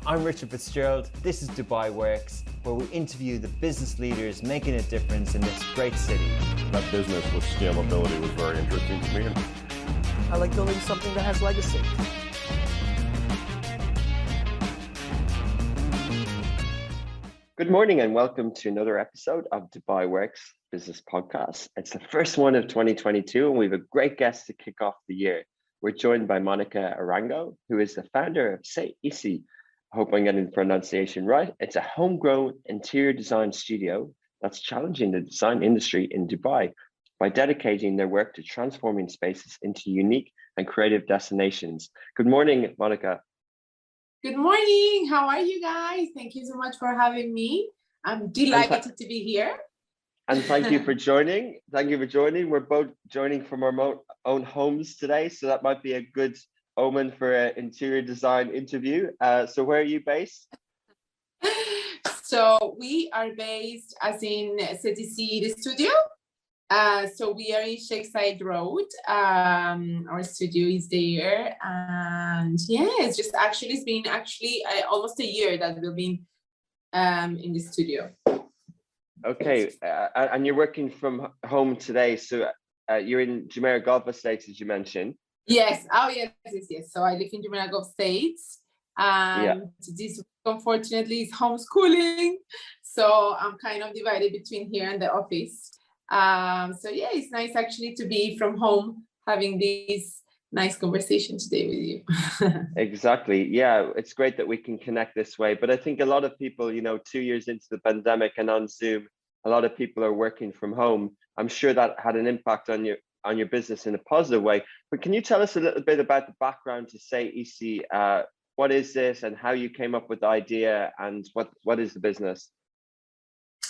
I'm Richard Fitzgerald. This is Dubai Works, where we interview the business leaders making a difference in this great city. That business with scalability was very interesting to me. I like building something that has legacy. Good morning and welcome to another episode of Dubai Works Business Podcast. It's the first one of 2022 and we have a great guest to kick off the year. We're joined by Monica Arango, who is the founder of Say Easy. I hope I'm getting the pronunciation right. It's a homegrown interior design studio that's challenging the design industry in Dubai by dedicating their work to transforming spaces into unique and creative destinations. Good morning, Monica. Good morning. How are you guys? Thank you so much for having me. I'm delighted to be here. And thank you for joining. Thank you for joining. We're both joining from our own homes today, so that might be a good omen for an interior design interview. So where are you based? So we are based as in CTC, the studio. So we are in Sheikh Road. Our studio is there, and yeah, it's been almost a year that we've been in the studio. Okay, and you're working from home today. So you're in Jumeirah Gulf Estates, as you mentioned. Yes. Oh, yes. So I live in Jumeirah Gulf Estates. This unfortunately is homeschooling, so I'm kind of divided between here and the office. So yeah, it's nice actually to be from home having this nice conversation today with you. Exactly. Yeah, it's great that we can connect this way. But I think a lot of people, 2 years into the pandemic and on Zoom, a lot of people are working from home. I'm sure that had an impact on your business in a positive way. But can you tell us a little bit about the background to Say Easy? What is this and how you came up with the idea and what is the business?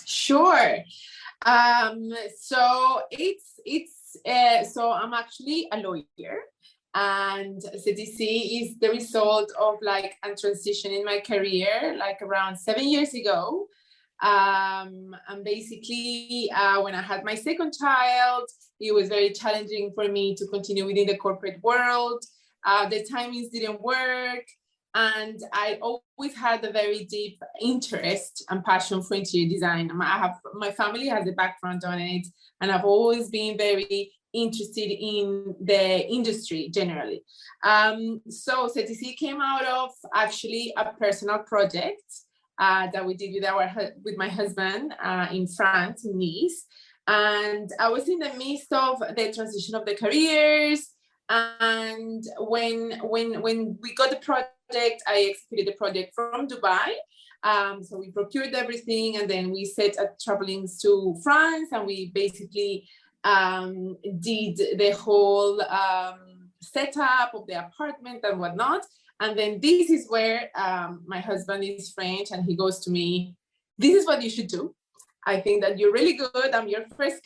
Sure. So so I'm actually a lawyer, and CTC is the result of like a transition in my career, like around 7 years ago. And basically, when I had my second child, it was very challenging for me to continue within the corporate world. The timings didn't work. And I always had a very deep interest and passion for interior design. My family has a background on it, and I've always been very interested in the industry generally. So CTC came out of actually a personal project that we did with my husband in France, in Nice. And I was in the midst of the transition of the careers. And when we got the project, I executed the project from Dubai. So we procured everything, and then we set up traveling to France, and we basically did the whole setup of the apartment and whatnot. And then this is where my husband is French, and he goes to me, "This is what you should do. I think that you're really good. I'm your first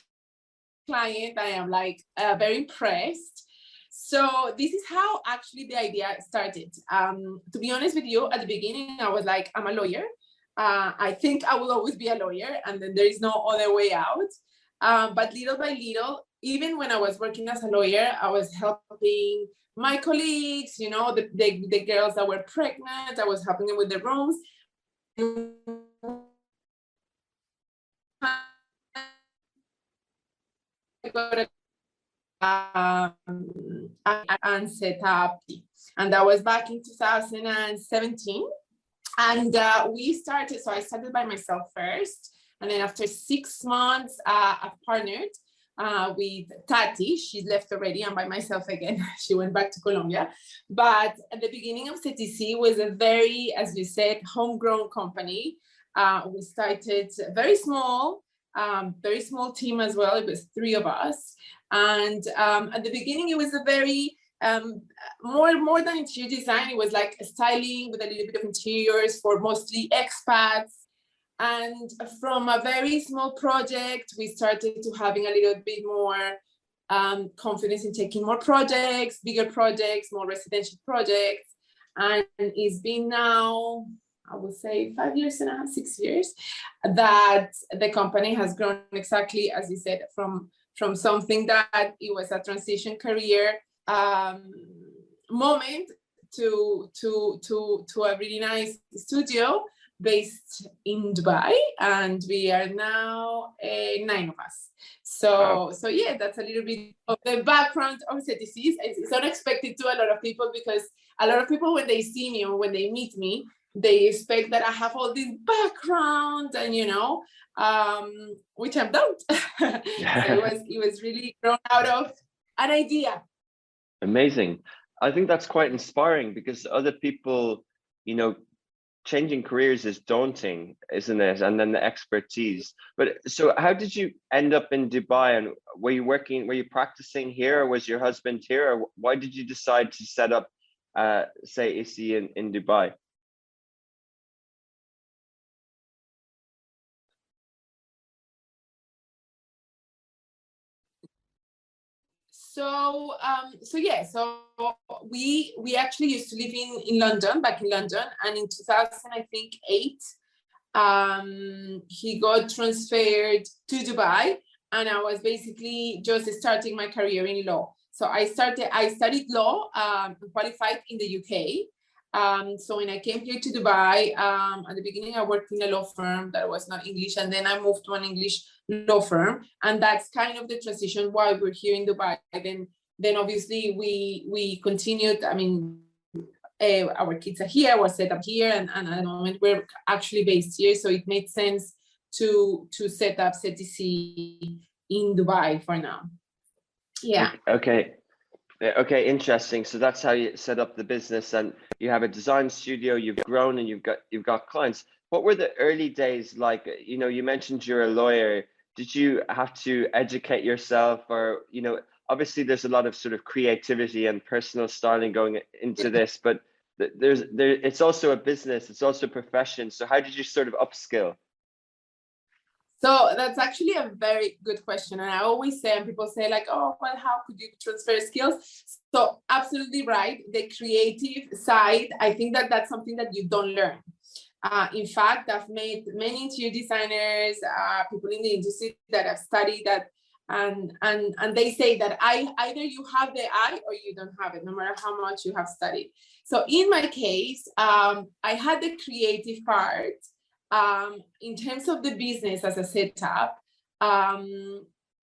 client. I am like very impressed." So this is how actually the idea started. To be honest with you, at the beginning, I was like, I'm a lawyer. I think I will always be a lawyer, and then there is no other way out. But little by little, even when I was working as a lawyer, I was helping my colleagues, the girls that were pregnant. I was helping them with the rooms. And set up, and that was back in 2017. And we started, so I started by myself first, and then after 6 months, I've partnered with Tati. She's left already. I'm by myself again. She went back to Colombia. But at the beginning of CTC was a very, as you said, homegrown company. We started very small team as well. It was 3 of us. And at the beginning, it was a very more than interior design. It was like styling with a little bit of interiors for mostly expats. And from a very small project, we started to having a little bit more confidence in taking more projects, bigger projects, more residential projects. And it's been now, I would say 5 years and a half, 6 years, that the company has grown exactly as you said, from something that it was a transition career moment to a really nice studio based in Dubai, and we are now 9 of us. So Wow. so yeah, that's a little bit of the background of CTCs. It's unexpected to a lot of people, because a lot of people, when they see me or when they meet me, they expect that I have all this background, and which I don't. So it was really grown out of an idea. Amazing. I think that's quite inspiring, because other people, you know, changing careers is daunting, isn't it? And then the expertise. But so how did you end up in Dubai, and were you practicing here, or was your husband here, or why did you decide to set up say ISI in Dubai? So we actually used to live in London, back in London, and in 2000, I think 8, he got transferred to Dubai, and I was basically just starting my career in law. So I studied law, qualified in the UK. So when I came here to Dubai, at the beginning I worked in a law firm that was not English, and then I moved to an English law firm, and that's kind of the transition why we're here in Dubai. Then obviously we continued. I mean, our kids are here, we're set up here, and at the moment we're actually based here, so it made sense to set up CTC in Dubai for now. Yeah. Okay, interesting. So that's how you set up the business, and you have a design studio, you've grown, and you've got clients. What were the early days like? You know, you mentioned you're a lawyer. Did you have to educate yourself, or, you know, obviously there's a lot of sort of creativity and personal styling going into this, but it's also a business, it's also a profession. So how did you sort of upskill? So that's actually a very good question. And I always say, and people say like, oh, well, how could you transfer skills? So absolutely right. The creative side, I think that's something that you don't learn. In fact, I've met many interior designers, people in the industry that have studied that, and they say that either you have the eye or you don't have it, no matter how much you have studied. So in my case, I had the creative part. In terms of the business as a setup,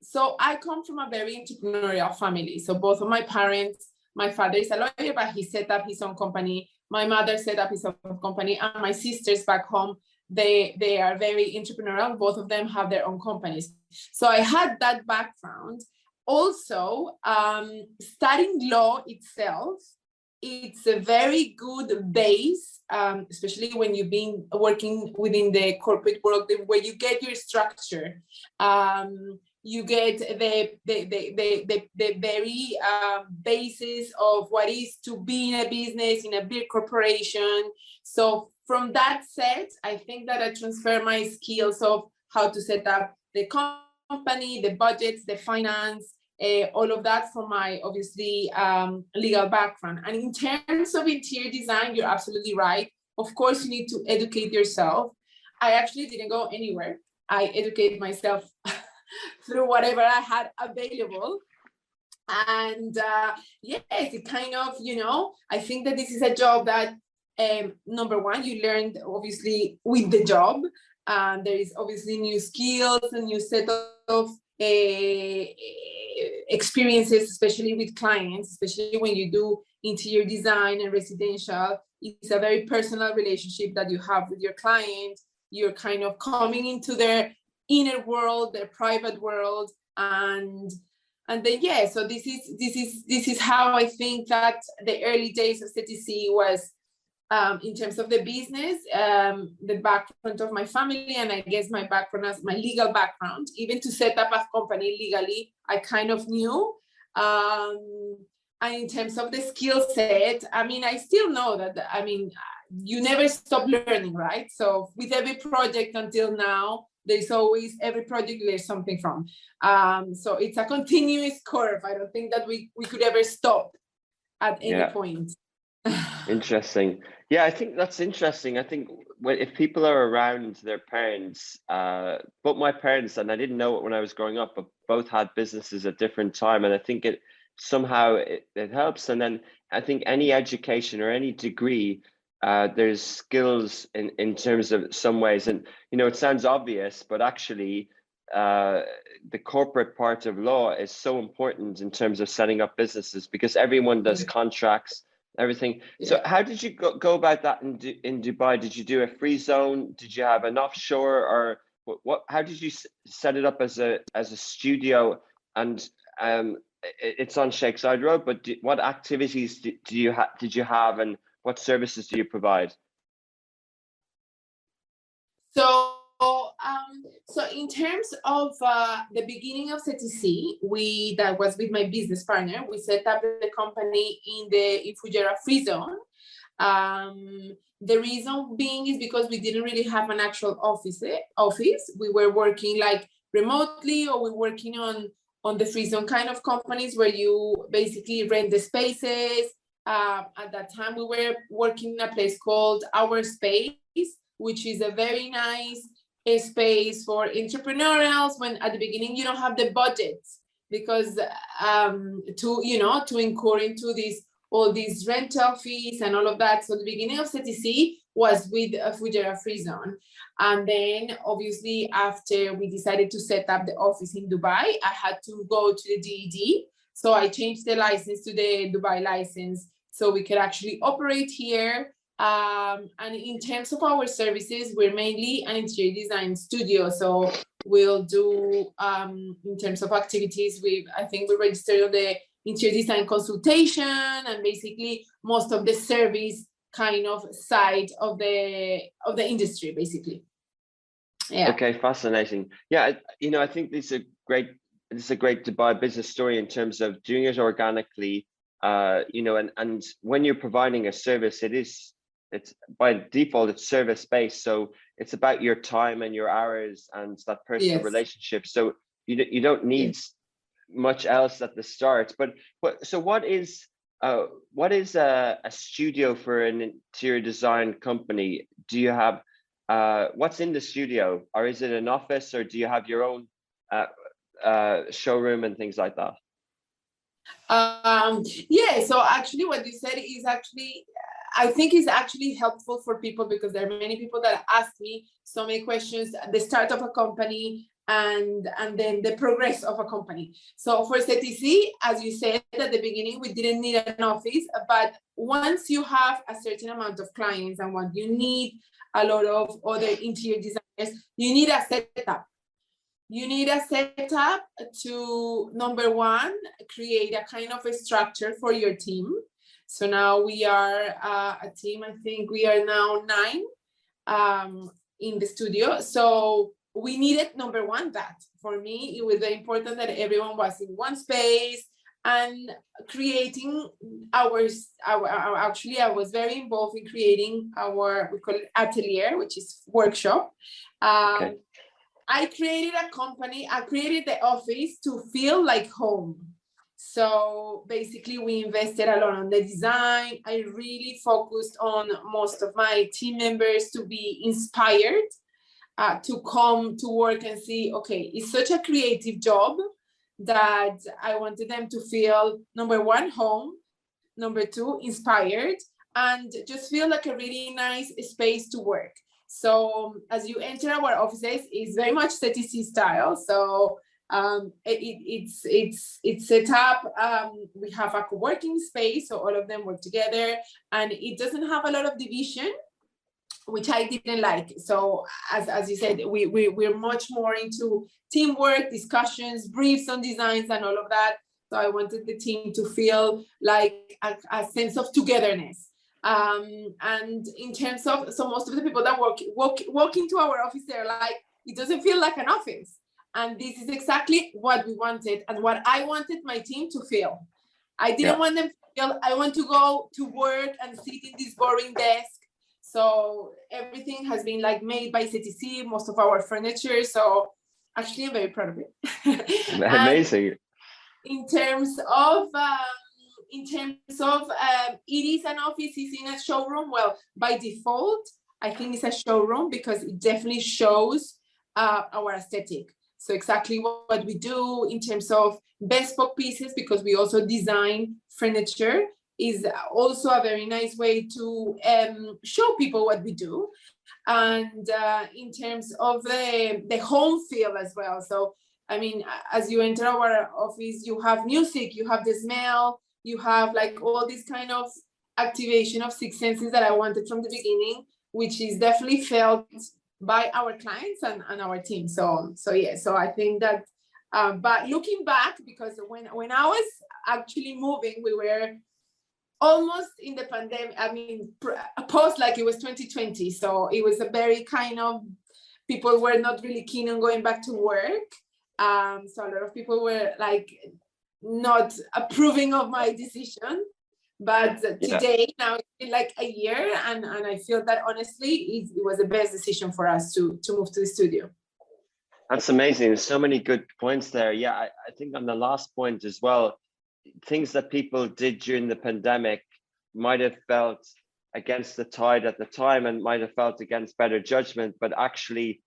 so I come from a very entrepreneurial family. So both of my parents, my father is a lawyer, but he set up his own company. My mother set up his own company, and my sisters back home, they are very entrepreneurial. Both of them have their own companies. So I had that background. Also, studying law itself, it's a very good base, especially when you've been working within the corporate world, where you get your structure. You get the very basis of what is to be in a business, in a big corporation. So from that set, I think that I transfer my skills of how to set up the company, the budgets, the finance, all of that from my obviously legal background. And in terms of interior design, you're absolutely right. Of course, you need to educate yourself. I actually didn't go anywhere. I educated myself through whatever I had available. And yes, it kind of, I think that this is a job that, number one, you learned obviously with the job. There is obviously new skills, a new set of experiences, especially with clients, especially when you do interior design and residential. It's a very personal relationship that you have with your client. You're kind of coming into their inner world, their private world, and then so this is how I think that the early days of CTC was, in terms of the business, the background of my family, and I guess my background as my legal background, even to set up a company legally, I kind of knew. And in terms of the skill set, I mean, I still know that, you never stop learning, right? So with every project until now, there's always, every project there's something from. So it's a continuous curve. I don't think that we could ever stop at any point. Interesting. Yeah, I think that's interesting. I think if people are around their parents, but my parents, and I didn't know it when I was growing up, but both had businesses at different time. And I think somehow it helps. And then I think any education or any degree, there's skills in terms of some ways. And, you know, it sounds obvious, but actually the corporate part of law is so important in terms of setting up businesses, because everyone does contracts, everything. So how did you go about that in Dubai? Did you do a free zone? Did you have an offshore, or how did you set it up as a studio? And it's on Sheikh Zayed Road, but what activities did you have, and what services do you provide? So in terms of the beginning of CTC, that was with my business partner. We set up the company in Fujairah Free Zone. The reason being is because we didn't really have an actual office. We were working like remotely, or we were working on the free zone kind of companies where you basically rent the spaces. At that time, we were working in a place called Our Space, which is a very nice space for entrepreneurials when at the beginning you don't have the budget, because to incur into all these rental fees and all of that. So the beginning of CTC was with a Fujairah Free Zone. And then obviously after we decided to set up the office in Dubai, I had to go to the DED. So I changed the license to the Dubai license so we could actually operate here. And in terms of our services, we're mainly an interior design studio. So we'll do, in terms of activities, I think we registered on the interior design consultation, and basically most of the service kind of side of the industry, basically. Yeah. Okay, fascinating. Yeah, you know, I think this is a great Dubai business story in terms of doing it organically. You know, and when you're providing a service, it's by default it's service based, so it's about your time and your hours and that personal relationship. So you don't need much else at the start. But what is a studio for an interior design company? Do you have what's in the studio, or is it an office, or do you have your own showroom and things like that? So actually what you said is actually, I think is actually helpful for people, because there are many people that ask me so many questions at the start of a company and then the progress of a company. So for CTC, as you said at the beginning, we didn't need an office, but once you have a certain amount of clients and what you need a lot of other interior designers, you need a setup. You need a setup to, number one, create a kind of a structure for your team. So now we are a team, I think we are now 9 in the studio. So we needed, number one, that. For me, it was very important that everyone was in one space, and creating actually I was very involved in creating we call it atelier, which is workshop. Okay. I created the office to feel like home. So basically we invested a lot on the design. I really focused on most of my team members to be inspired, to come to work and see, okay, it's such a creative job that I wanted them to feel, number one, home, number two, inspired, and just feel like a really nice space to work. So as you enter our offices, it's very much CTC style. So it's set up. We have a co-working space, so all of them work together, and it doesn't have a lot of division, which I didn't like. So as you said, we're much more into teamwork, discussions, briefs on designs and all of that. So I wanted the team to feel like a sense of togetherness. And in terms of, so most of the people that walk into our office, they're like, it doesn't feel like an office. And this is exactly what we wanted and what I wanted my team to feel. I didn't want them to feel, I want to go to work and sit in this boring desk. So everything has been like made by CTC, most of our furniture. So actually I'm very proud of it. Amazing. In terms of it is an office, it's in a showroom. Well, by default, I think it's a showroom because it definitely shows our aesthetic. So exactly what we do in terms of bespoke pieces, because we also design furniture, is also a very nice way to show people what we do. And in terms of the home feel as well. So, I mean, as you enter our office, you have music, you have the smell, you have like all this kind of activation of six senses that I wanted from the beginning, which is definitely felt by our clients and our team. So yeah, so I think that, but looking back, because when I was actually moving, we were almost in the pandemic, I mean, post like it was 2020. So it was a very kind of, people were not really keen on going back to work. So a lot of people were like not approving of my decision. But today, now it's been like a year, and I feel that honestly, it was the best decision for us to move to the studio. That's amazing. There's so many good points there. Yeah, I think on the last point as well, things that people did during the pandemic might have felt against the tide at the time and might have felt against better judgment, but actually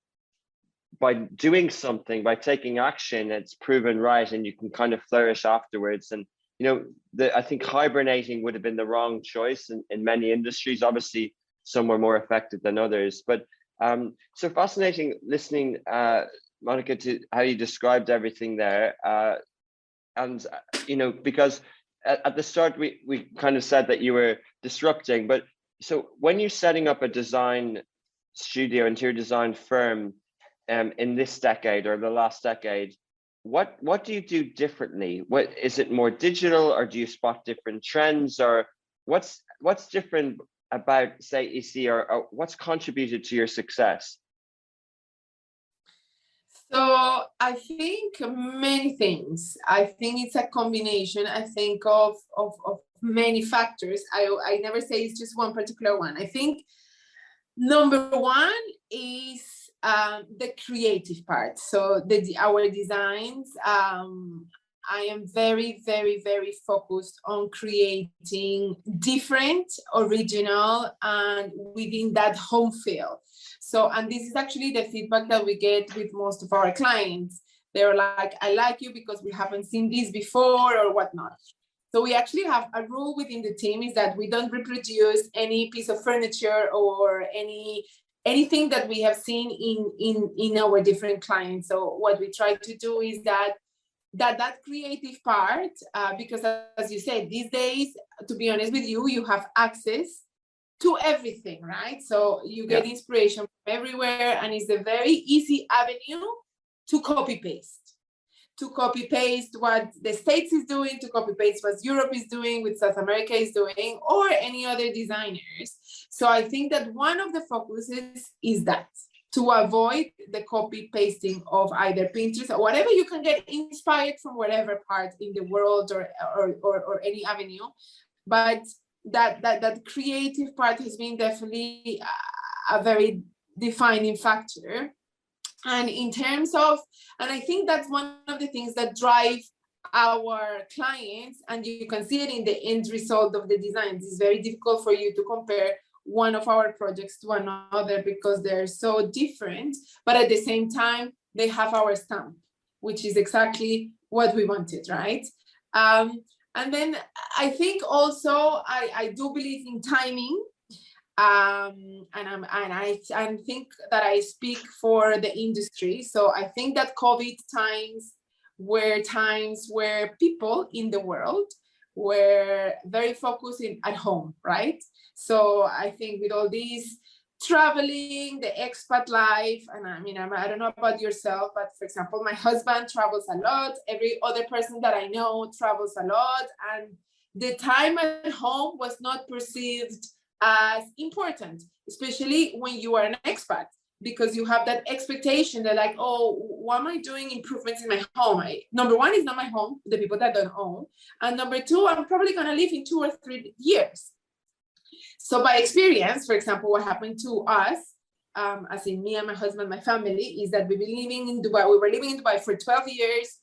by doing something, by taking action, it's proven right, and you can kind of flourish afterwards. And you know, I think hibernating would have been the wrong choice in many industries. Obviously, some were more affected than others. But so fascinating listening, Monica, to how you described everything there. And you know, because at the start we kind of said that you were disrupting, but so when you're setting up a design studio, interior design firm, in this decade or the last decade, what do you do differently? What is it, more digital, or do you spot different trends, or what's different about, say, EC, or what's contributed to your success? So I think many things. I think it's a combination, I think, of many factors. I never say it's just one particular one. I think number one is the creative part. So our designs, I am very, very, very focused on creating different, original, and within that home feel. So, and this is actually the feedback that we get with most of our clients. They're like, I like you because we haven't seen this before or whatnot. So we actually have a rule within the team, is that we don't reproduce any piece of furniture or anything that we have seen in our different clients. So what we try to do is that creative part, because as you said, these days, to be honest with you, you have access to everything, right? So you get inspiration from everywhere, and it's a very easy avenue to copy paste what the States is doing, to copy paste what Europe is doing, what South America is doing, or any other designers. So I think that one of the focuses is that, to avoid the copy pasting of either Pinterest or whatever. You can get inspired from whatever part in the world or any avenue, but that creative part has been definitely a very defining factor. And in terms of, and I think that's one of the things that drive our clients, and you can see it in the end result of the designs. It's very difficult for you to compare one of our projects to another because they're so different, but at the same time, they have our stamp, which is exactly what we wanted, right? And then I think also I do believe in timing, and I think that I speak for the industry. So I think that COVID times were times where people in the world were very focused at home, right? So I think with all these traveling, the expat life, and I mean, I don't know about yourself, but for example, my husband travels a lot. Every other person that I know travels a lot, and the time at home was not perceived as important, especially when you are an expat, because you have that expectation that like, oh, why am I doing improvements in my home? Number one, is not my home, the people that don't own. And number two, I'm probably gonna live in 2 or 3 years. So by experience, for example, what happened to us, as in me and my husband, my family, is that we've been living in Dubai. We were living in Dubai for 12 years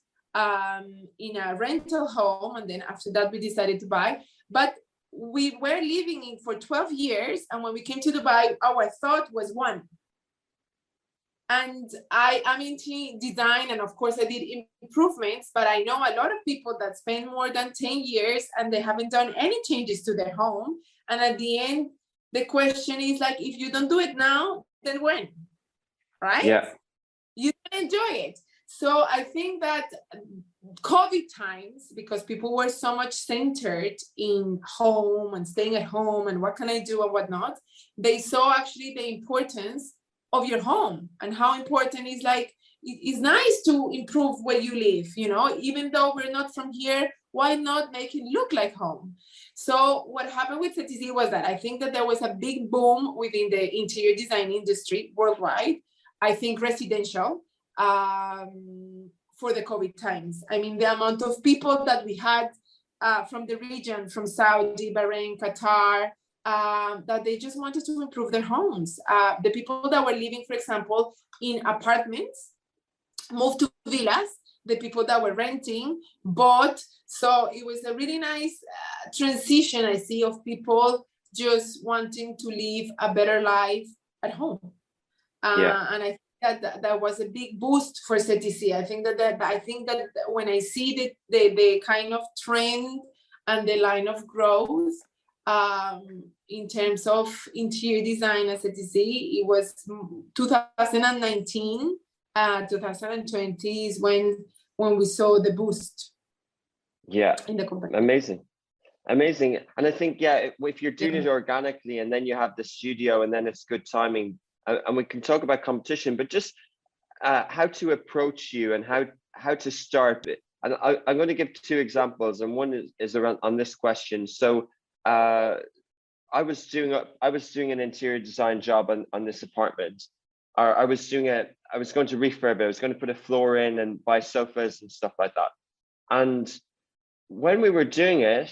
in a rental home. And then after that, we decided to buy. But we were living in for 12 years. And when we came to Dubai, our thought was one. And I am into design, and of course I did improvements, but I know a lot of people that spend more than 10 years and they haven't done any changes to their home. And at the end, the question is like, if you don't do it now, then when? Right? Yeah. You can enjoy it. So I think that COVID times, because people were so much centered in home and staying at home and what can I do and whatnot, they saw actually the importance of your home and how important is like, it's nice to improve where you live, you know, even though we're not from here, why not make it look like home? So what happened with CTC was that I think that there was a big boom within the interior design industry worldwide. I think residential, for the COVID times. I mean, the amount of people that we had from the region, from Saudi, Bahrain, Qatar, that they just wanted to improve their homes. The people that were living, for example, in apartments, moved to villas. The people that were renting bought. So it was a really nice transition, I see, of people just wanting to live a better life at home. And I think that was a big boost for CTC. I think that when I see the kind of trend and the line of growth in terms of interior design at CTC, it was 2019, 2020 is when we saw the boost. Yeah. In the company. Amazing. And I think, if you're doing it organically and then you have the studio and then it's good timing, and we can talk about competition, but just how to approach you and how to start it. And I'm going to give two examples, and one is around on this question. So I was doing an interior design job on this apartment. I was going to refurb it. I was going to put a floor in and buy sofas and stuff like that. And when we were doing it,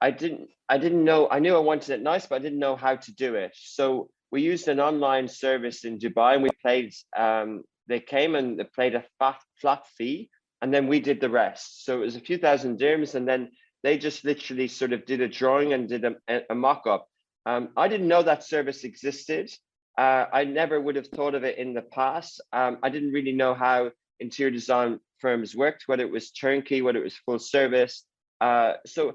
I didn't know. I knew I wanted it nice, but I didn't know how to do it. So we used an online service in Dubai, and we paid. They came and they paid a flat fee, and then we did the rest. So it was a few thousand dirhams, and then they just literally sort of did a drawing and did a mock-up. I didn't know that service existed. I never would have thought of it in the past. I didn't really know how interior design firms worked, whether it was turnkey, whether it was full service. So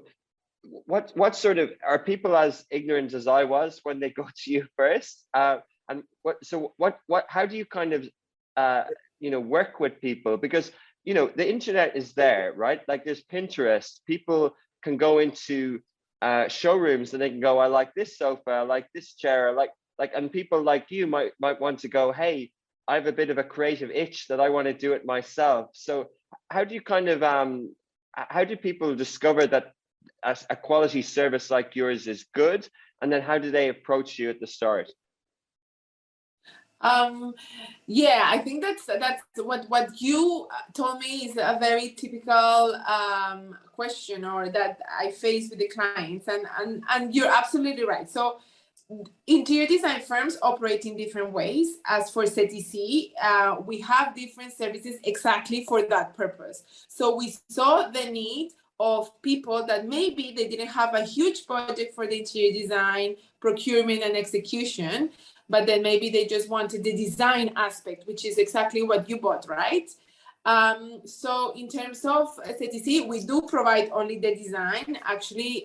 what sort of, are people as ignorant as I was when they go to you first? And how do you kind of work with people? Because the internet is there, right? Like there's Pinterest. People can go into showrooms and they can go, I like this sofa, I like this chair, I like, and people like you might want to go, hey, I have a bit of a creative itch that I want to do it myself. So how do you kind of how do people discover that a quality service like yours is good, and then how do they approach you at the start? I think that's what you told me is a very typical question, or that I face with the clients, and you're absolutely right. So interior design firms operate in different ways. As for CTC, we have different services exactly for that purpose. So we saw the need of people that maybe they didn't have a huge budget for the interior design, procurement and execution, but then maybe they just wanted the design aspect, which is exactly what you bought, right? So in terms of CTC, we do provide only the design. Actually,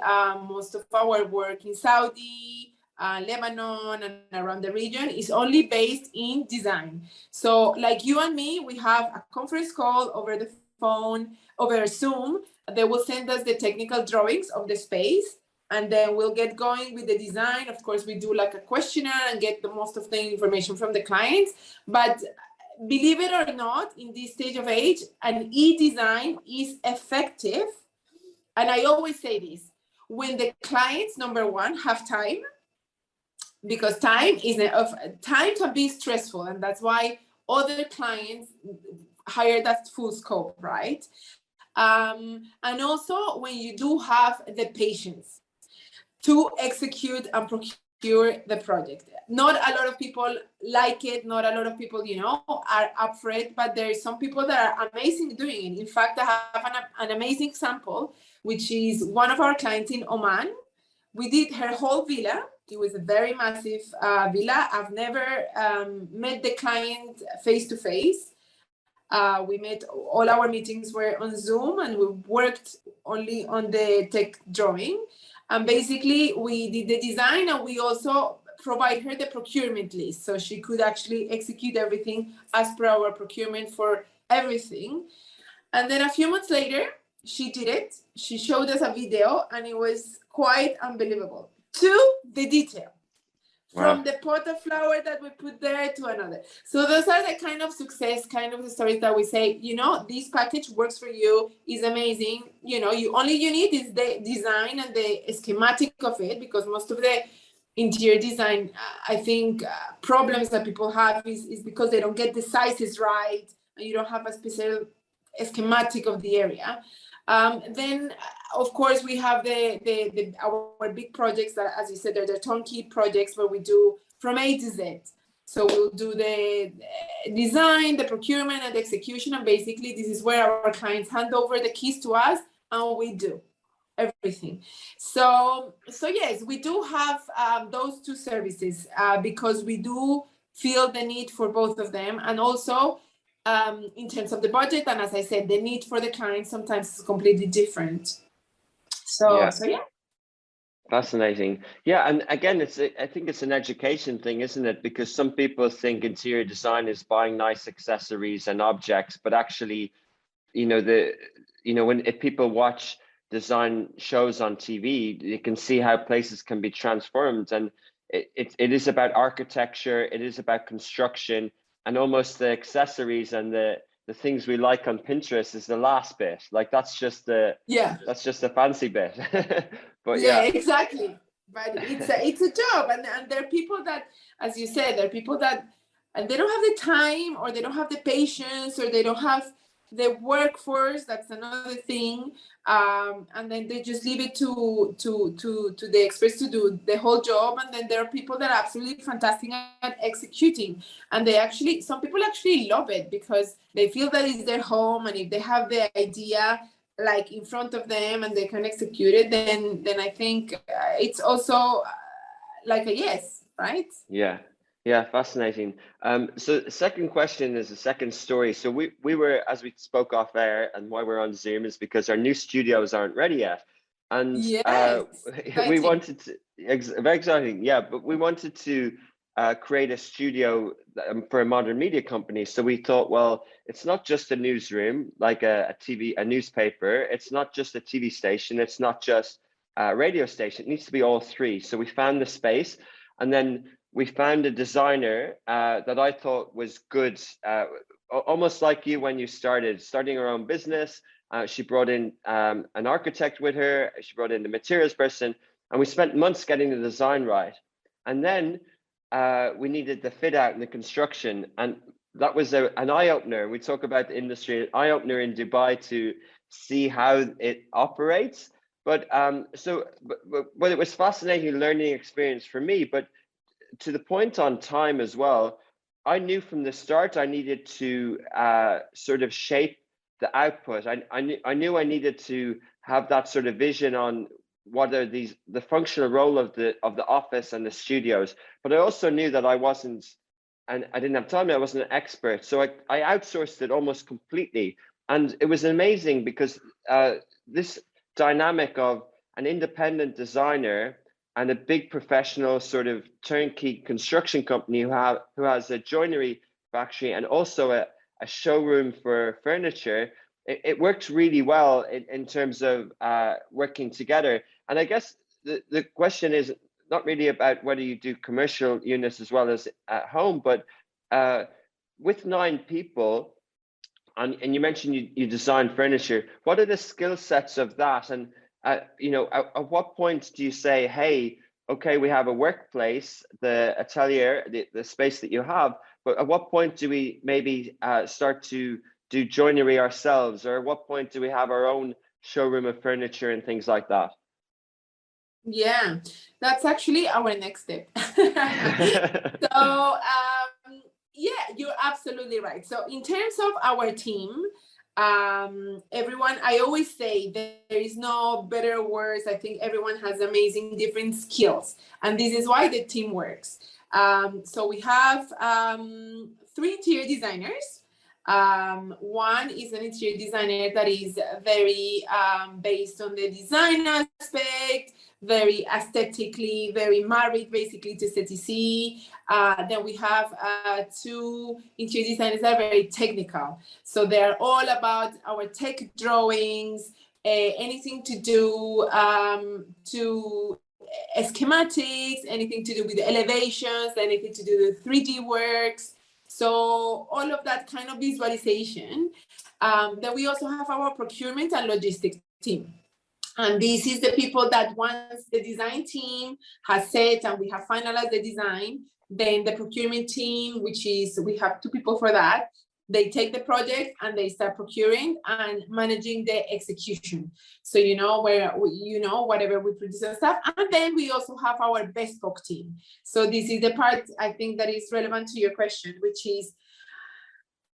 most of our work in Saudi, Lebanon, and around the region is only based in design. So like you and me, we have a conference call over the phone, over Zoom. They will send us the technical drawings of the space, and then we'll get going with the design. Of course, we do like a questionnaire and get the most of the information from the clients. But believe it or not, in this stage of age, an e-design is effective. And I always say this, when the clients, number one, have time, because time can be stressful, and that's why other clients hire that full scope, right? And also when you do have the patience to execute and procure the project. Not a lot of people like it, not a lot of people, are up for it, but there are some people that are amazing doing it. In fact, I have an amazing example, which is one of our clients in Oman. We did her whole villa It was a very massive villa. I've never met the client face to face. We met, all our meetings were on Zoom, and we worked only on the tech drawing. And basically we did the design, and we also provide her the procurement list, so she could actually execute everything as per our procurement for everything. And then a few months later, she did it. She showed us a video, and it was quite unbelievable, to the detail. From the pot of flour that we put there to another. So those are the kind of success, kind of the stories that we say, you know, this package works for you, is amazing. You know, you need is the design and the schematic of it, because most of the interior design, I think, problems that people have is because they don't get the sizes right, and you don't have a special schematic of the area. Then, of course, we have our big projects that, as you said, they're the turnkey projects where we do from A to Z. So we'll do the design, the procurement, and the execution. And basically, this is where our clients hand over the keys to us, and we do everything. So yes, we do have those two services because we do feel the need for both of them. And also, in terms of the budget, and as I said, the need for the client sometimes is completely different. So yeah. Fascinating. Yeah, and again, I think it's an education thing, isn't it? Because some people think interior design is buying nice accessories and objects, but actually, if people watch design shows on TV, you can see how places can be transformed, and it is about architecture, it is about construction, and almost the accessories and the things we like on Pinterest is the last bit. Like that's just the fancy bit. But yeah, exactly. But it's a job, and there are people that, as you said, there are people that, and they don't have the time, or they don't have the patience, or they don't have the workforce. That's another thing. And then they just leave it to the experts to do the whole job. And then there are people that are absolutely fantastic at executing, and some people actually love it because they feel that it's their home, and if they have the idea like in front of them and they can execute it, then I think it's also like a yes, right? Yeah, fascinating. So the second question is a second story. So we were, as we spoke off air, and why we're on Zoom is because our new studios aren't ready yet. And we wanted to, very exciting, yeah, but we wanted to create a studio for a modern media company. So we thought, well, it's not just a newsroom, like a newspaper. It's not just a TV station. It's not just a radio station. It needs to be all three. So we found the space, and then we found a designer that I thought was good, almost like you when you starting her own business. She brought in an architect with her. She brought in the materials person, and we spent months getting the design right. And then we needed the fit out and the construction, and that was an eye-opener. We talk about the industry, an eye-opener in Dubai to see how it operates. But it was fascinating learning experience for me. But to the point on time as well, I knew from the start I needed to sort of shape the output. I knew I needed to have that sort of vision on what are the functional role of the office and the studios. But I also knew that I wasn't, and I didn't have time, I wasn't an expert. So I outsourced it almost completely. And it was amazing because this dynamic of an independent designer and a big professional sort of turnkey construction company who has a joinery factory and also a showroom for furniture, it works really well in terms of working together. And I guess the question is not really about whether you do commercial units as well as at home, but with 9 people, and you mentioned you design furniture, what are the skill sets of that? And at what point do you say, hey, okay, we have a workplace, the atelier, the space that you have, but at what point do we maybe start to do joinery ourselves? Or at what point do we have our own showroom of furniture and things like that? Yeah, that's actually our next step. So, yeah, you're absolutely right. So in terms of our team, Everyone, I always say there is no better words. I think everyone has amazing different skills, and this is why the team works. So we have 3 interior designers. One is an interior designer that is very based on the design aspect, very aesthetically, very married basically to CTC. Then we have 2 interior designers that are very technical. So they're all about our tech drawings, anything to do to schematics, anything to do with the elevations, anything to do with 3D works. So all of that kind of visualization. Then we also have our procurement and logistics team. And this is the people that once the design team has set and we have finalized the design, then the procurement team, which is, we have 2 people for that, they take the project and they start procuring and managing the execution. So, whatever we produce and stuff. And then we also have our bespoke team. So this is the part I think that is relevant to your question, which is,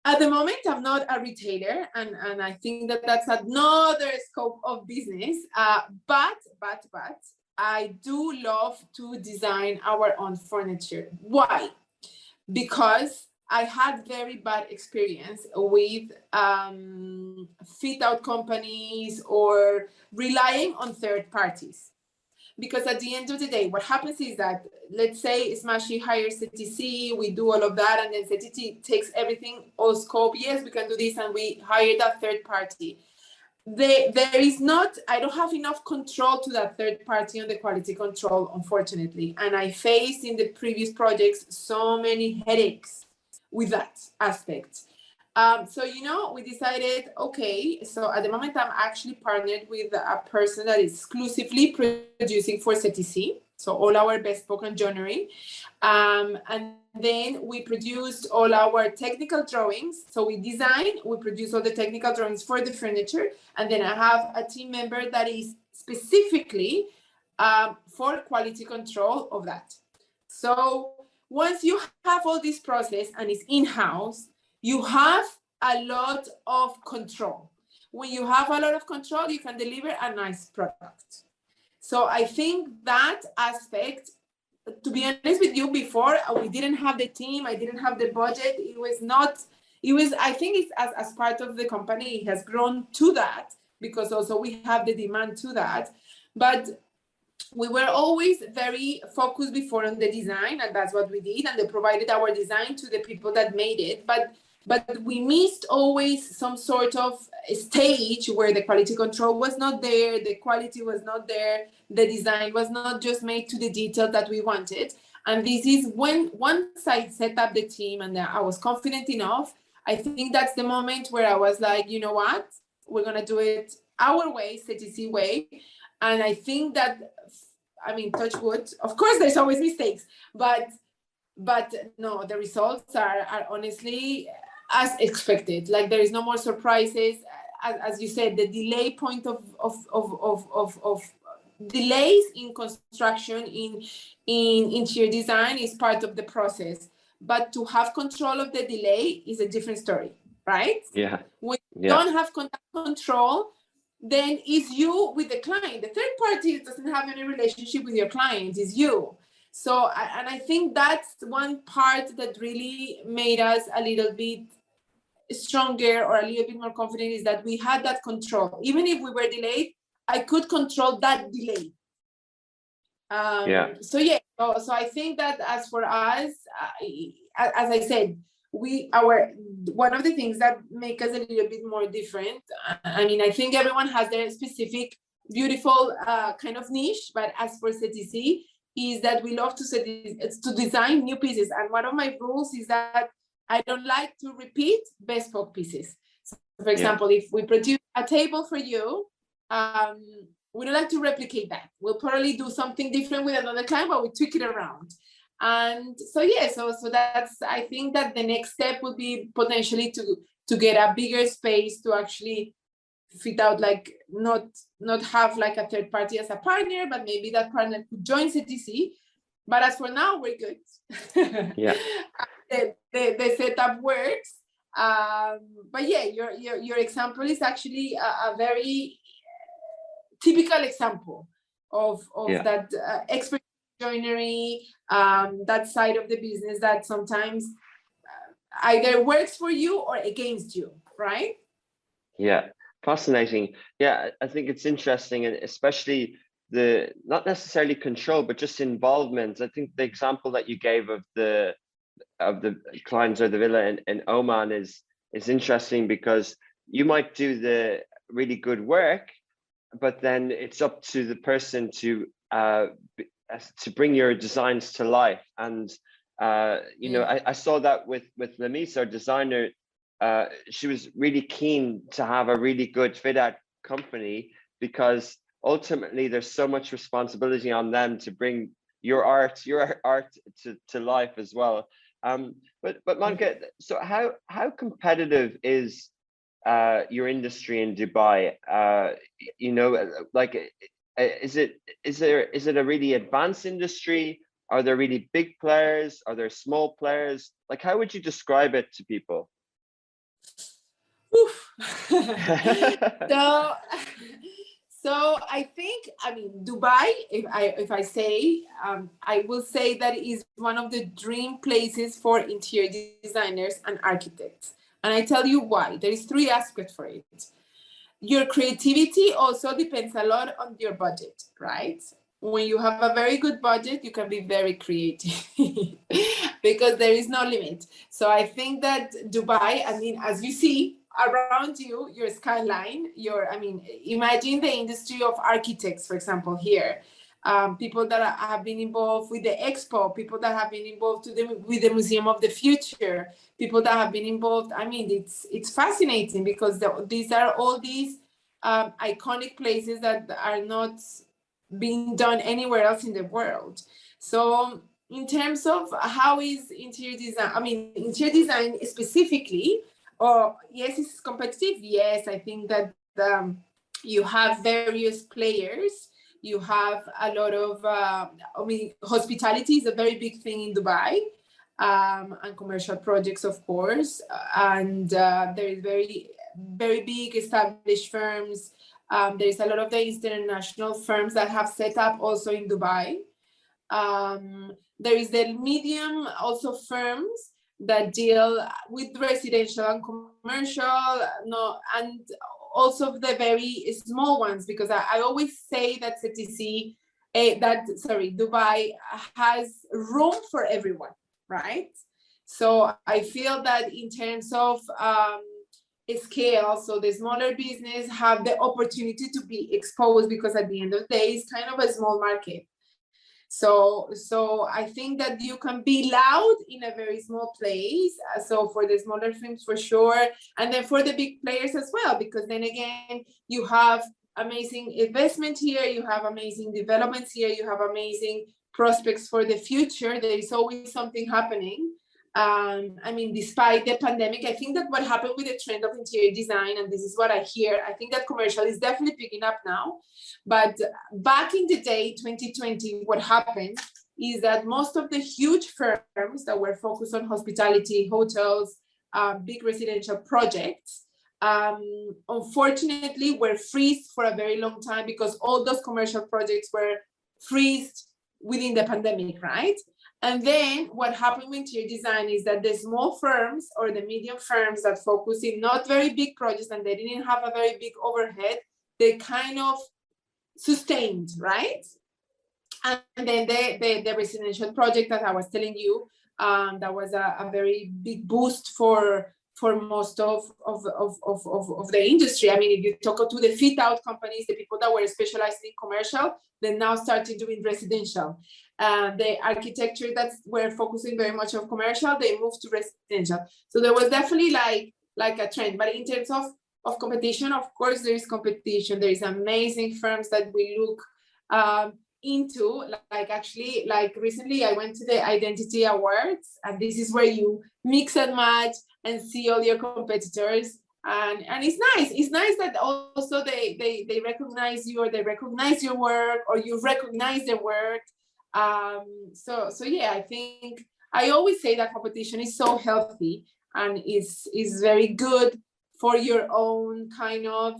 at the moment, I'm not a retailer, and I think that that's another scope of business. But I do love to design our own furniture. Why? Because I had very bad experience with fit out companies or relying on third parties. Because at the end of the day, what happens is that, let's say Smashy hires CTC, we do all of that, and then CTC takes everything, all scope, yes, we can do this, and we hire that third party. I don't have enough control to that third party on the quality control, unfortunately. And I faced in the previous projects so many headaches with that aspect. So, we decided, okay, so at the moment I'm actually partnered with a person that is exclusively producing for CTC. So all our bespoke and joinery. And then we produced all our technical drawings. So we design, we produce all the technical drawings for the furniture. And then I have a team member that is specifically for quality control of that. So once you have all this process and it's in-house, you have a lot of control. When you have a lot of control, you can deliver a nice product. So I think that aspect, to be honest with you, before we didn't have the team, I didn't have the budget. I think it's as part of the company, it has grown to that because also we have the demand to that. But we were always very focused before on the design, and that's what we did. And they provided our design to the people that made it. But we missed always some sort of stage where the quality control was not there, the quality was not there, the design was not just made to the detail that we wanted. And this is when once I set up the team and I was confident enough, I think that's the moment where I was like, you know what, we're going to do it our way, CTC way. And I think that, touch wood, of course, there's always mistakes, but no, the results are honestly as expected. Like there is no more surprises. As you said, the delay point of delays in construction in interior design is part of the process. But to have control of the delay is a different story, right? Yeah. When you don't have control, then it's you with the client. The third party doesn't have any relationship with your client, it's you. So, I think that's one part that really made us a little bit stronger or a little bit more confident, is that we had that control. Even if we were delayed, I could control that delay. So I think that as for us, as I said, one of the things that make us a little bit more different, I think everyone has their specific beautiful kind of niche, but as for CTC, is that we love to design new pieces. And one of my rules is that I don't like to repeat bespoke pieces. So for example, if we produce a table for you, we don't like to replicate that. We'll probably do something different with another client, but we tweak it around. And so that's, I think that the next step would be potentially to get a bigger space to actually fit out, like not have like a third party as a partner, but maybe that partner could join CTC. But as for now, we're good. Yeah. The setup works. But yeah, your example is actually a very typical example of Yeah. that expert joinery, that side of the business that sometimes either works for you or against you, right? Yeah, fascinating. Yeah, I think it's interesting, and especially the not necessarily control, but just involvement. I think the example that you gave of the clients or the villa in Oman is interesting, because you might do the really good work, but then it's up to the person to bring your designs to life. And you know, I saw that with Lamis, our designer. She was really keen to have a really good fit out company, because ultimately there's so much responsibility on them to bring your art to life as well. But Monica, so how competitive is your industry in Dubai? You know, like, is it a really advanced industry? Are there really big players? Are there small players? Like, how would you describe it to people? Oof. so so I think, I mean, Dubai, if I say, I will say that it is one of the dream places for interior designers and architects. And I tell you why. There is three aspects for it. Your creativity also depends a lot on your budget, right? When you have a very good budget, you can be very creative because there is no limit. So I think that Dubai, I mean, as you see around you, your skyline, I mean, imagine the industry of architects, for example, here. People that have been involved with the expo, people that have been involved with the Museum of the Future, people that have been involved. I mean, it's fascinating, because these are all these iconic places that are not being done anywhere else in the world. So in terms of how is interior design, I mean, interior design specifically, yes, it's competitive. Yes, I think that you have various players. You have a lot of, I mean, hospitality is a very big thing in Dubai, and commercial projects, of course. And there is very, very big established firms. There's a lot of the international firms that have set up also in Dubai. There is the medium also firms that deal with residential and commercial, no, and also the very small ones, because I always say that CTC, Dubai has room for everyone, right? So I feel that in terms of scale, so the smaller business have the opportunity to be exposed, because at the end of the day, it's kind of a small market. So I think that you can be loud in a very small place. So for the smaller firms, for sure, and then for the big players as well, because then again, you have amazing investment here, you have amazing developments here, you have amazing prospects for the future. There is always something happening. I mean, despite the pandemic, I think that what happened with the trend of interior design, and this is what I hear, I think that commercial is definitely picking up now. But back in the day, 2020, what happened is that most of the huge firms that were focused on hospitality, hotels, big residential projects, unfortunately were freezed for a very long time, because all those commercial projects were freezed within the pandemic, right? And then what happened with interior design is that the small firms or the medium firms that focus in not very big projects, and they didn't have a very big overhead, they kind of sustained, right? And then the residential project that I was telling you, that was a very big boost for most of the industry. I mean, if you talk to the fit out companies, the people that were specialized in commercial, they now started doing residential. The architecture that were focusing very much on commercial, they moved to residential. So there was definitely like a trend. But in terms of competition, of course, there is competition. There is amazing firms that we look into, like recently I went to the Identity Awards, and this is where you mix and match and see all your competitors, and it's nice that also they recognize you, or they recognize your work, or you recognize their work. So yeah, I think I always say that competition is so healthy, and is very good for your own kind of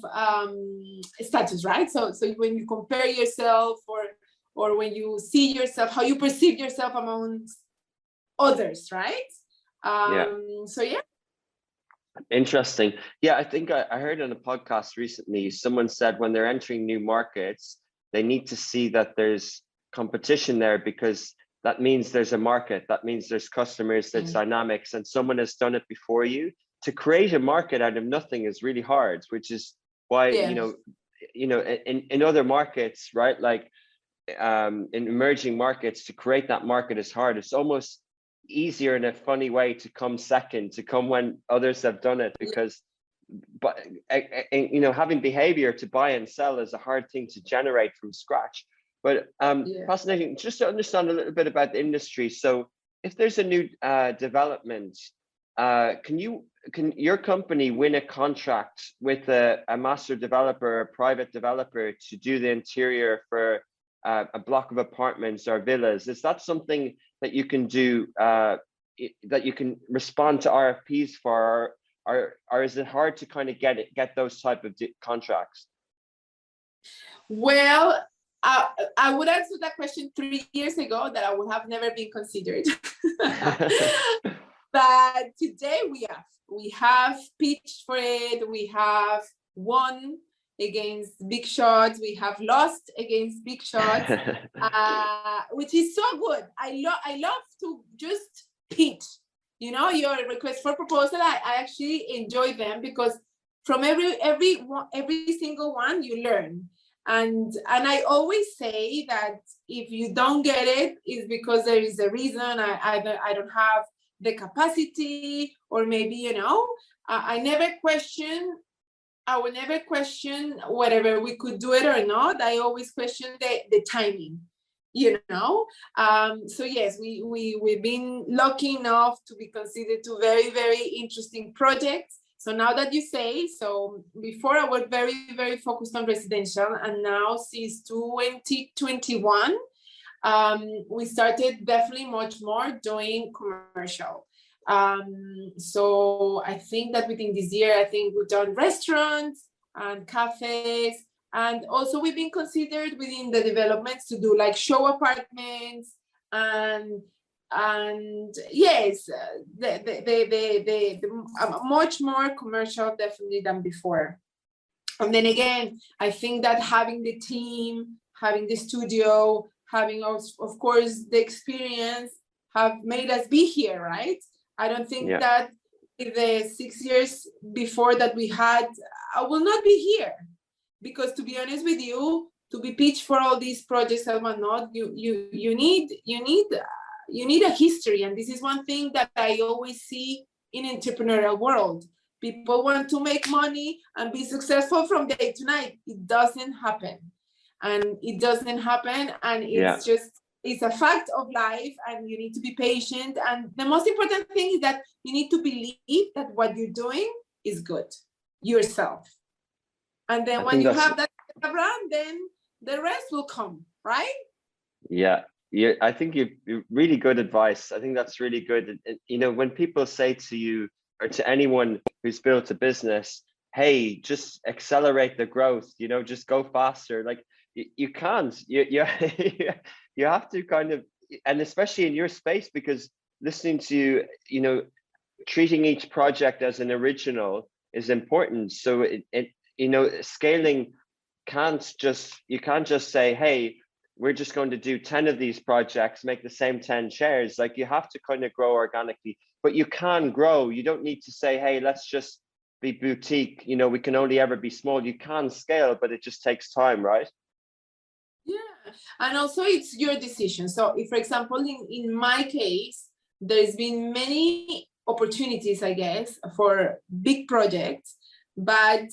status, right? So when you compare yourself, or when you see yourself, how you perceive yourself amongst others, right? So yeah. Interesting. Yeah, I think I heard on a podcast recently, someone said when they're entering new markets, they need to see that there's competition there, because that means there's a market, that means there's customers, there's dynamics, and someone has done it before you. To create a market out of nothing is really hard, which is why, in other markets, right? Like in emerging markets, to create that market is hard. It's almost easier in a funny way to come second, to come when others have done it, because having behavior to buy and sell is a hard thing to generate from scratch. But fascinating, just to understand a little bit about the industry. So if there's a new development, can your company win a contract with a master developer, a private developer, to do the interior for a block of apartments or villas? Is that something that you can do, that you can respond to RFPs for, or is it hard to kind of get those type of contracts? Well, I would answer that question 3 years ago that I would have never been considered. But today we have pitched for it. We have won against big shots. We have lost against big shots, which is so good. I love to just pitch. Your request for proposal, I actually enjoy them, because from every single one you learn. And I always say that if you don't get it, it's because there is a reason. I don't have the capacity, or maybe, I never question. I will never question whether we could do it or not. I always question the timing, So yes, we've been lucky enough to be considered to very, very interesting projects. So now that you say, so before I was very, very focused on residential, and now since 2021, we started definitely much more doing commercial. So I think that within this year, I think we've done restaurants and cafes, and also we've been considered within the developments to do like show apartments, and yes, the much more commercial definitely than before. And then again, I think that having the team, having the studio, having of course the experience have made us be here, right? I don't think that in the 6 years before that we had, I will not be here, because to be honest with you, to be pitched for all these projects and whatnot, you need a history. And this is one thing that I always see in entrepreneurial world. People want to make money and be successful from day to night. It doesn't happen. And it's just, it's a fact of life, and you need to be patient. And the most important thing is that you need to believe that what you're doing is good yourself. And then when you have that brand, then the rest will come, right? Yeah, I think you're really good advice. I think that's really good. When people say to you, or to anyone who's built a business, hey, just accelerate the growth, just go faster. Like, you can't. You have to kind of, and especially in your space, because listening to treating each project as an original is important. So scaling you can't just say, hey, we're just going to do 10 of these projects, make the same 10 shares. Like, you have to kind of grow organically, but you can grow. You don't need to say, hey, let's just be boutique. We can only ever be small. You can scale, but it just takes time, right? Yeah, and also it's your decision. So if, for example, in my case, there's been many opportunities, I guess, for big projects, but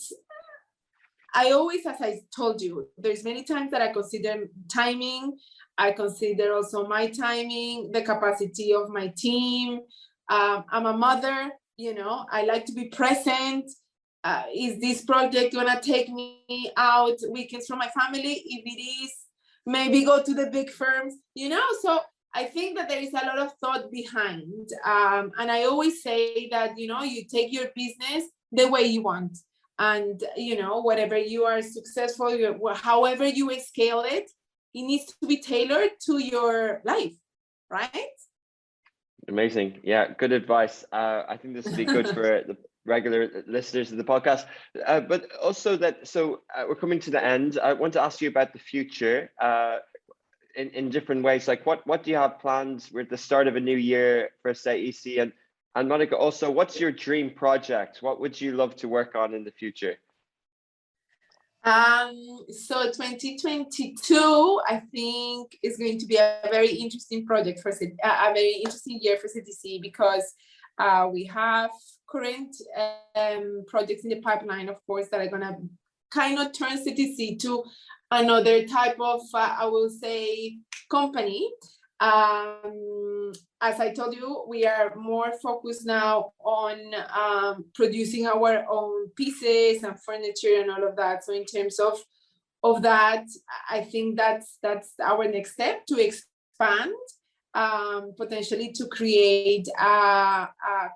I always, as I told you, there's many times that I consider timing. I consider also my timing, the capacity of my team. I'm a mother, I like to be present. Is this project gonna take me out weekends from my family? If it is, maybe go to the big firms, So I think that there is a lot of thought behind. And I always say that, you take your business the way you want. And, whatever you are successful, however you scale it, it needs to be tailored to your life, right? Amazing. Yeah, good advice. I think this would be good for the regular listeners of the podcast. But also we're coming to the end. I want to ask you about the future in different ways. Like what do you have planned? We're at the start of a new year for EC, and Monica, also, what's your dream project? What would you love to work on in the future? So 2022, I think, is going to be a very interesting project for a very interesting year for CTC, because we have current projects in the pipeline, of course, that are going to kind of turn CTC to another type of, I will say, company. As I told you, we are more focused now on producing our own pieces and furniture and all of that. So in terms of that, I think that's our next step, to expand, potentially to create a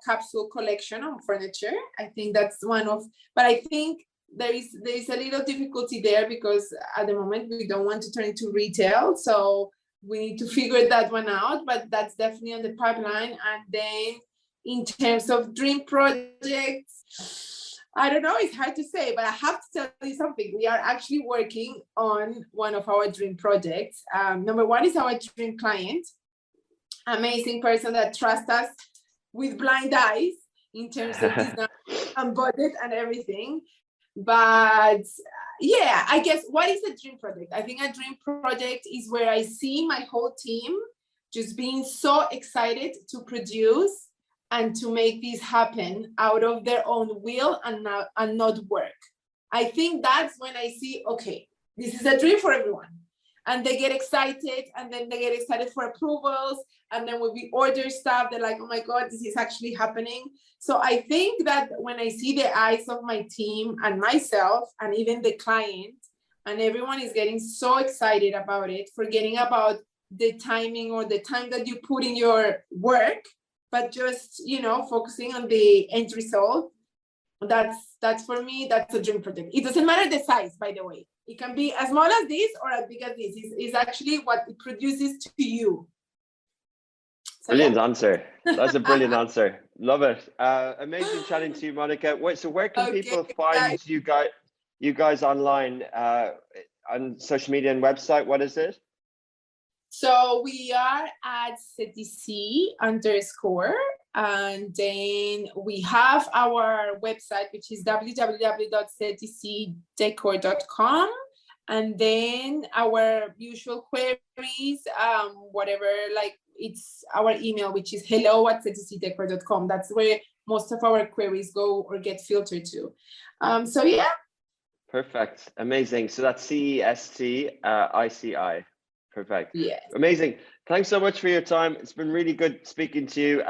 capsule collection of furniture. I think that's but I think there is a little difficulty there, because at the moment we don't want to turn into retail. So we need to figure that one out, but that's definitely on the pipeline. And then in terms of dream projects, I don't know, it's hard to say, but I have to tell you something. We are actually working on one of our dream projects. Number one is our dream client, amazing person that trusts us with blind eyes in terms of design and budget and everything. But yeah, I guess, what is a dream project? I think a dream project is where I see my whole team just being so excited to produce and to make this happen out of their own will and not work. I think that's when I see, okay, this is a dream for everyone. And they get excited, and then they get excited for approvals. And then when we order stuff, they're like, oh my God, this is actually happening. So I think that when I see the eyes of my team and myself and even the client, and everyone is getting so excited about it, forgetting about the timing or the time that you put in your work, but just, focusing on the end result, that's for me, that's a dream project. It doesn't matter the size, by the way. It can be as small as this or as big as this. Is actually what it produces to you. So, brilliant answer. That's a brilliant answer. Love it. Amazing chatting to you, Monica. So where can people find you guys online, on social media and website? What is it? So we are at CTC _ and then we have our website, which is www.ctcdecor.com, and then our usual queries, whatever, like it's our email, which is hello@ctcdecor.com. That's where most of our queries go or get filtered to. So yeah. Perfect. Amazing. So that's CESTICI. Perfect. Yeah. Amazing. Thanks so much for your time. It's been really good speaking to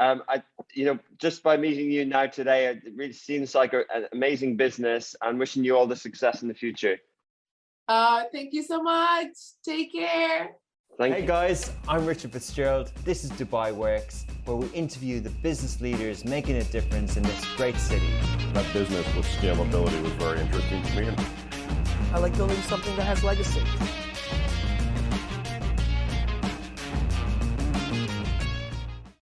you. Just by meeting you now today, it really seems like an amazing business, and wishing you all the success in the future. Thank you so much. Take care. Hey guys, I'm Richard Fitzgerald. This is Dubai Works, where we interview the business leaders making a difference in this great city. That business with scalability was very interesting to me. I like building something that has legacy.